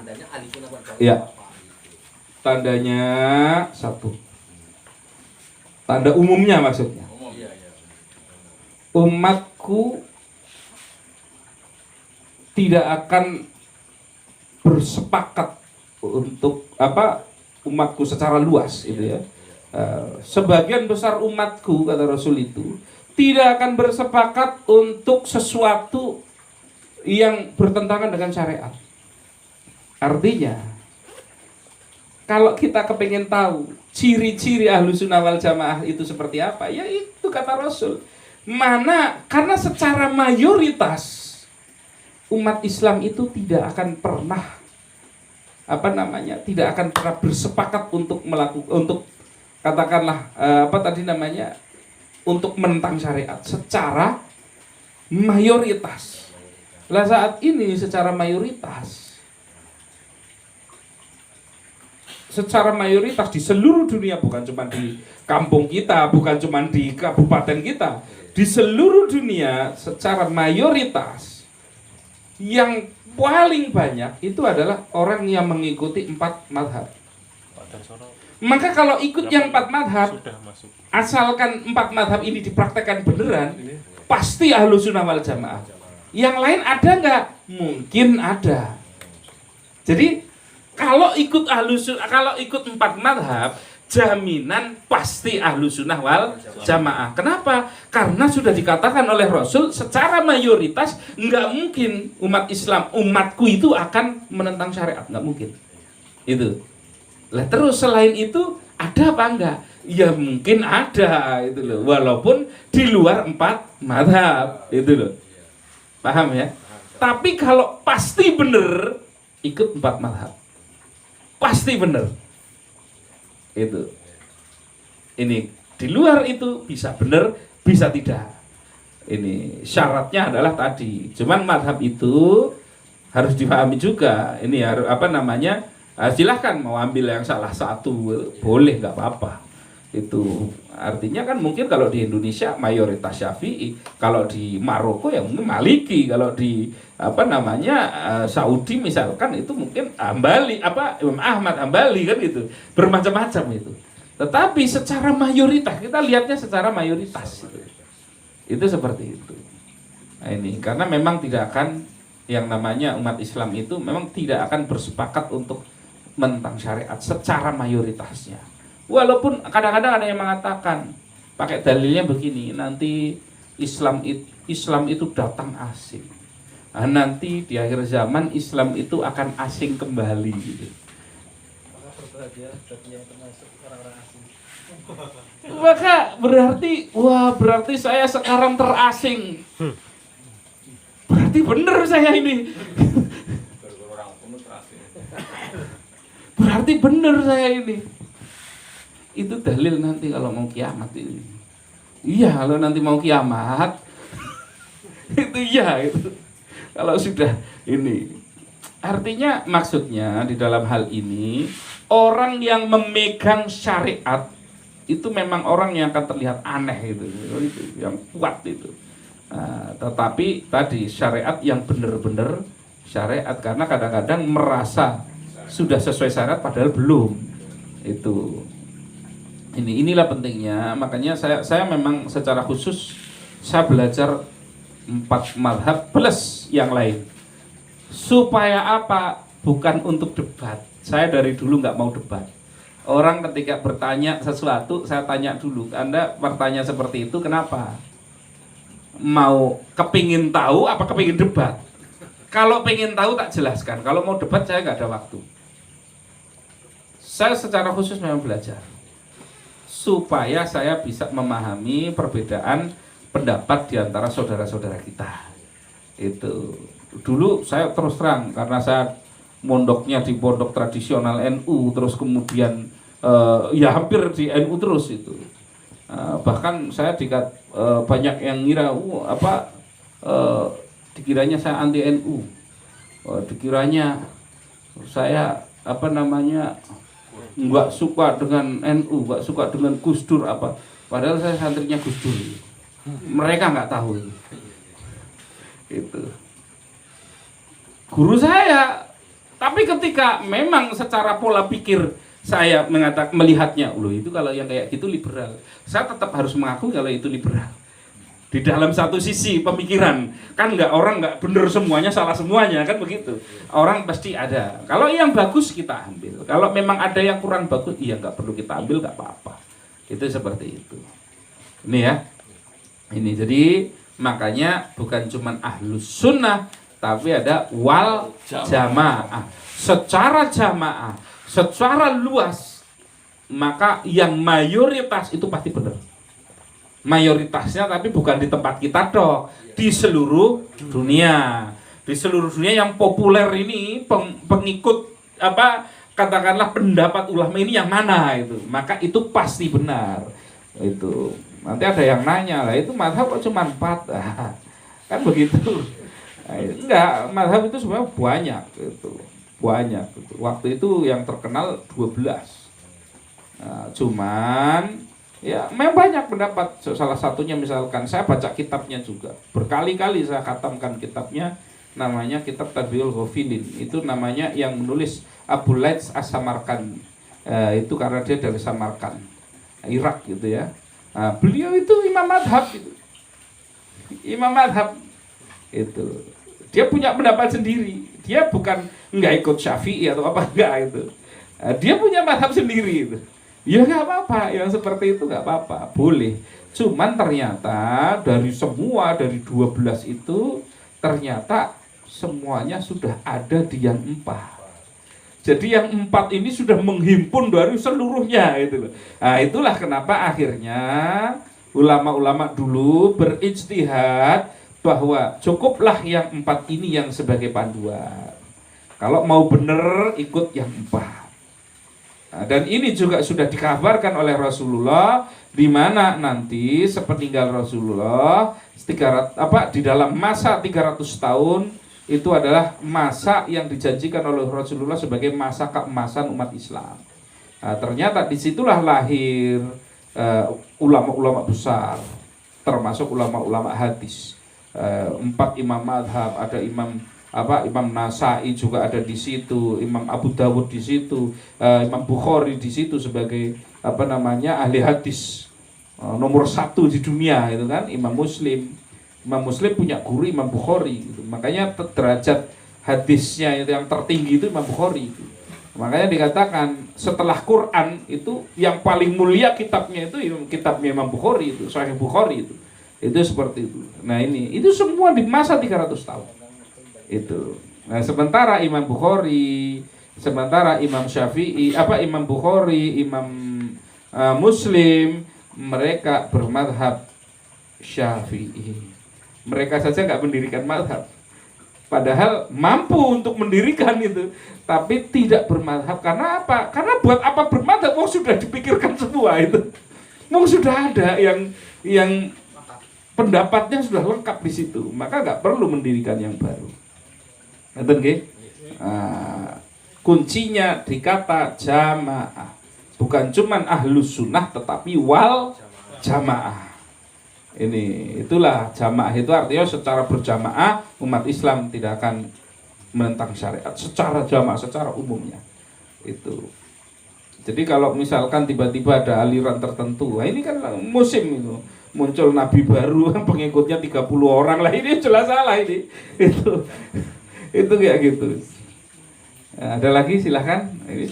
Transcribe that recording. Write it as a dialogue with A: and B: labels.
A: tandanya ahli sunnah wal jamaah.
B: Ya. Tandanya satu. Tanda umumnya maksudnya.
A: Iya.
B: Umatku tidak akan bersepakat untuk umatku secara luas itu ya. Sebagian besar umatku kata Rasul itu tidak akan bersepakat untuk sesuatu yang bertentangan dengan syariat. Artinya kalau kita kepingin tahu ciri-ciri ahlu sunnah wal jamaah itu seperti apa, ya itu kata Rasul. Karena secara mayoritas umat Islam itu tidak akan pernah tidak akan pernah bersepakat untuk katakanlah untuk menentang syariat secara mayoritas. Lah saat ini secara mayoritas di seluruh dunia, bukan cuma di kampung kita, bukan cuma di kabupaten kita, di seluruh dunia secara mayoritas yang paling banyak itu adalah orang yang mengikuti 4 mazhab. Maka kalau ikut yang 4 mazhab, asalkan 4 mazhab ini dipraktekkan beneran, pasti ahlu sunnah wal jamaah. Yang lain ada nggak? Mungkin ada. Jadi kalau ikut 4 mazhab, jaminan pasti ahlu sunnah wal jamaah. Kenapa? Karena sudah dikatakan oleh Rasul secara mayoritas nggak mungkin umatku itu akan menentang syariat, nggak mungkin. Itu. Lah terus selain itu ada apa enggak? Ya mungkin ada itu loh, walaupun di luar 4 mazhab itu loh. Paham ya? Tapi kalau pasti bener ikut 4 mazhab. Pasti bener. Itu. Ini di luar itu bisa bener, bisa tidak. Ini syaratnya adalah tadi. Cuman mazhab itu harus dipahami juga. Ini harus silahkan mau ambil yang salah satu boleh, nggak apa-apa. Itu artinya kan mungkin kalau di Indonesia mayoritas Syafi'i, kalau di Maroko ya mungkin Maliki, kalau di Saudi misalkan itu mungkin Imam Ahmad Hambali kan gitu, bermacam-macam itu. Tetapi secara mayoritas kita lihatnya secara mayoritas itu seperti itu. Nah, ini karena memang tidak akan yang namanya umat Islam itu memang tidak akan bersepakat untuk menentang syariat secara mayoritasnya. Walaupun kadang-kadang ada yang mengatakan pakai dalilnya begini, nanti Islam itu datang asing. Nah, nanti di akhir zaman Islam itu akan asing kembali gitu. Maka berarti saya sekarang terasing. Berarti benar saya ini. Berarti benar saya ini. Itu dalil nanti kalau mau kiamat ini. Iya, kalau nanti mau kiamat itu iya itu. Kalau sudah ini. Artinya maksudnya di dalam hal ini orang yang memegang syariat itu memang orang yang akan terlihat aneh itu yang kuat itu. Nah, tetapi tadi syariat yang benar-benar syariat, karena kadang-kadang merasa sudah sesuai syariat padahal belum. Itu. Inilah pentingnya, makanya saya memang secara khusus saya belajar 4 mazhab plus yang lain. Supaya apa? Bukan untuk debat. Saya dari dulu nggak mau debat. Orang ketika bertanya sesuatu, saya tanya dulu. Anda bertanya seperti itu kenapa? Mau kepingin tahu apa kepingin debat? Kalau pengen tahu tak jelaskan. Kalau mau debat saya nggak ada waktu. Saya secara khusus memang belajar supaya saya bisa memahami perbedaan pendapat di antara saudara-saudara kita. Itu dulu saya terus terang karena saya mondoknya di pondok tradisional NU, terus kemudian ya hampir di NU terus itu. Bahkan saya banyak yang ngira dikiranya saya anti NU. Dikiranya saya nggak suka dengan NU, nggak suka dengan Gus Dur apa. Padahal saya santrinya Gus Dur. Mereka nggak tahu itu. Guru saya Tapi ketika memang secara pola pikir saya melihatnya, loh itu kalau yang kayak gitu liberal, saya tetap harus mengaku kalau itu liberal. Di dalam satu sisi pemikiran, kan orang nggak bener semuanya, salah semuanya, kan begitu. Orang pasti ada. Kalau yang bagus kita ambil, kalau memang ada yang kurang bagus, iya nggak perlu kita ambil, nggak apa-apa. Itu seperti itu. Ini ya, ini jadi makanya bukan cuman ahlus sunnah, tapi ada wal jamaah. Secara jamaah, secara luas, maka yang mayoritas itu pasti benar. Mayoritasnya, tapi bukan di tempat kita dong, di seluruh dunia. Di seluruh dunia yang populer ini pengikut katakanlah pendapat ulama ini yang mana itu, maka itu pasti benar. Itu nanti ada yang nanya lah, itu mazhab kok cuma 4? Kan begitu. Enggak, mazhab itu sebenarnya banyak itu. Banyak gitu. Waktu itu yang terkenal 12. Cuman ya memang banyak pendapat. Salah satunya misalkan saya baca kitabnya juga, berkali-kali saya khatamkan kitabnya, namanya kitab Tadbiul Ghafilin. Itu namanya yang menulis Abu Laits As-Samarkand. Itu karena dia dari Samarkand, Irak gitu ya. Beliau itu imam madhab gitu. Imam madhab itu. Dia punya pendapat sendiri. Dia bukan nggak ikut Syafi'i atau apa, enggak itu. Dia punya madhab sendiri itu. Ya nggak apa-apa, yang seperti itu nggak apa-apa, boleh. Cuman ternyata dari 12 itu ternyata semuanya sudah ada di yang 4. Jadi yang 4 ini sudah menghimpun dari seluruhnya itu loh. Nah, itulah kenapa akhirnya ulama-ulama dulu berijtihad bahwa cukuplah yang 4 ini yang sebagai panduan. Kalau mau bener ikut yang 4. Nah, dan ini juga sudah dikabarkan oleh Rasulullah, di mana nanti sepeninggal Rasulullah di dalam masa 300 tahun itu adalah masa yang dijanjikan oleh Rasulullah sebagai masa keemasan umat Islam. Nah, ternyata disitulah lahir ulama-ulama besar, termasuk ulama-ulama hadis. 4 imam madhab, ada Imam Nasai juga ada di situ, Imam Abu Dawud di situ, Imam Bukhari di situ sebagai ahli hadis nomor 1 di dunia itu kan. Imam Muslim punya guru Imam Bukhari gitu. Makanya derajat hadisnya itu yang tertinggi itu Imam Bukhari itu. Makanya dikatakan setelah Quran itu yang paling mulia kitabnya itu kitabnya Imam Bukhari itu, Sahih Bukhari itu. Itu seperti itu. Nah ini, itu semua di masa 300 tahun. Itu. Nah, sementara Imam Bukhari, sementara Imam Syafi'i, Imam Bukhari, Imam Muslim, mereka bermadhab Syafi'i. Mereka saja nggak mendirikan madhab, padahal mampu untuk mendirikan itu, tapi tidak bermadhab. Karena apa? Karena buat apa bermadhab? Sudah dipikirkan semua itu. Sudah ada yang pendapatnya sudah lengkap di situ, maka nggak perlu mendirikan yang baru. Ngerti nggih? Kuncinya di kata jamaah, bukan cuman ahlus sunnah, tetapi wal jamaah. Itulah jamaah itu artinya secara berjamaah umat Islam tidak akan menentang syariat secara jamaah, secara umumnya. Itu. Jadi kalau misalkan tiba-tiba ada aliran tertentu, ini kan musim itu. Muncul nabi baru, pengikutnya 30 orang lah, ini jelas salah ini. Itu kayak gitu. Ada lagi silahkan. Ini